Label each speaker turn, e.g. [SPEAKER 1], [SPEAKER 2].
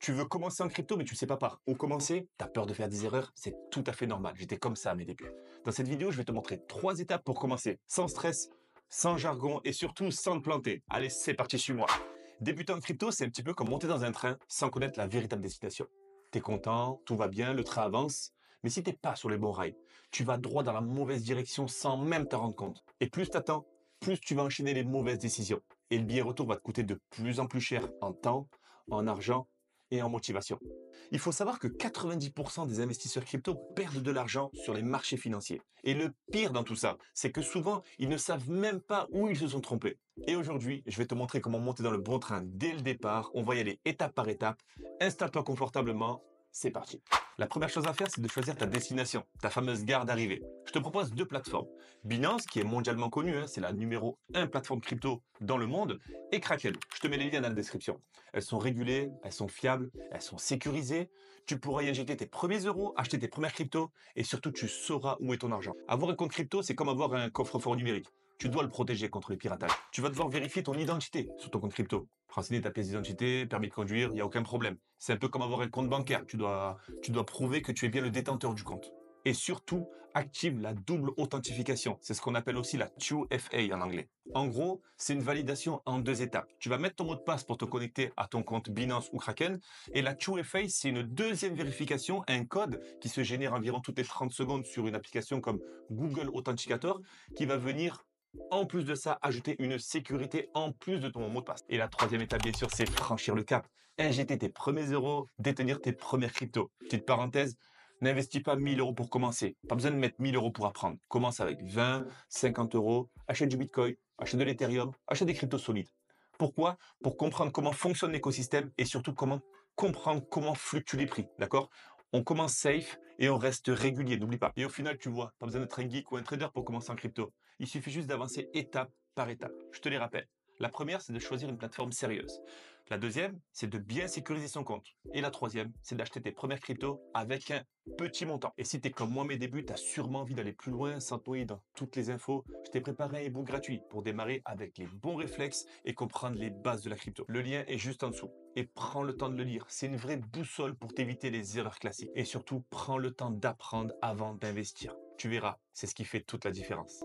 [SPEAKER 1] Tu veux commencer en crypto, mais tu ne sais pas par où commencer? Tu as peur de faire des erreurs? C'est tout à fait normal. J'étais comme ça à mes débuts. Dans cette vidéo, je vais te montrer 3 étapes pour commencer sans stress, sans jargon et surtout sans te planter. Allez, c'est parti, suis-moi. Débuter en crypto, c'est un petit peu comme monter dans un train sans connaître la véritable destination. T'es content, tout va bien, le train avance. Mais si t'es pas sur les bons rails, tu vas droit dans la mauvaise direction sans même t'en rendre compte. Et plus t'attends, plus tu vas enchaîner les mauvaises décisions. Et le billet retour va te coûter de plus en plus cher en temps, en argent et en motivation. Il faut savoir que 90% des investisseurs crypto perdent de l'argent sur les marchés financiers. Et le pire dans tout ça, c'est que souvent, ils ne savent même pas où ils se sont trompés. Et aujourd'hui, je vais te montrer comment monter dans le bon train dès le départ. On va y aller étape par étape. Installe-toi confortablement. C'est parti. La première chose à faire, c'est de choisir ta destination, ta fameuse gare d'arrivée. Je te propose 2 plateformes. Binance, qui est mondialement connue, c'est la numéro 1 plateforme crypto dans le monde, et Kraken. Je te mets les liens dans la description. Elles sont régulées, elles sont fiables, elles sont sécurisées. Tu pourras y injecter tes premiers euros, acheter tes premières cryptos, et surtout tu sauras où est ton argent. Avoir un compte crypto, c'est comme avoir un coffre-fort numérique. Tu dois le protéger contre les piratages. Tu vas devoir vérifier ton identité sur ton compte crypto. Renseigner ta pièce d'identité, permis de conduire, il n'y a aucun problème. C'est un peu comme avoir un compte bancaire. Tu dois prouver que tu es bien le détenteur du compte. Et surtout, active la double authentification. C'est ce qu'on appelle aussi la 2FA en anglais. En gros, c'est une validation en 2 étapes. Tu vas mettre ton mot de passe pour te connecter à ton compte Binance ou Kraken. Et la 2FA, c'est une deuxième vérification, un code qui se génère environ toutes les 30 secondes sur une application comme Google Authenticator qui va venir en plus de ça, ajouter une sécurité en plus de ton mot de passe. Et la troisième étape, bien sûr, c'est franchir le cap. Injecter tes premiers euros, détenir tes premières cryptos. Petite parenthèse, n'investis pas 1000 euros pour commencer. Pas besoin de mettre 1000 euros pour apprendre. Commence avec 20, 50 euros, achète du Bitcoin, achète de l'Ethereum, achète des cryptos solides. Pourquoi? Pour comprendre comment fonctionne l'écosystème et surtout comment comprendre comment fluctuent les prix. D'accord? On commence safe et on reste régulier, n'oublie pas. Et au final, tu vois, pas besoin d'être un geek ou un trader pour commencer en crypto. Il suffit juste d'avancer étape par étape. Je te les rappelle. La première, c'est de choisir une plateforme sérieuse. La deuxième, c'est de bien sécuriser son compte. Et la troisième, c'est d'acheter tes premières cryptos avec un petit montant. Et si tu es comme moi, mes débuts, tu as sûrement envie d'aller plus loin sans te noyer dans toutes les infos, je t'ai préparé un e-book gratuit pour démarrer avec les bons réflexes et comprendre les bases de la crypto. Le lien est juste en dessous. Et prends le temps de le lire. C'est une vraie boussole pour t'éviter les erreurs classiques. Et surtout, prends le temps d'apprendre avant d'investir. Tu verras, c'est ce qui fait toute la différence.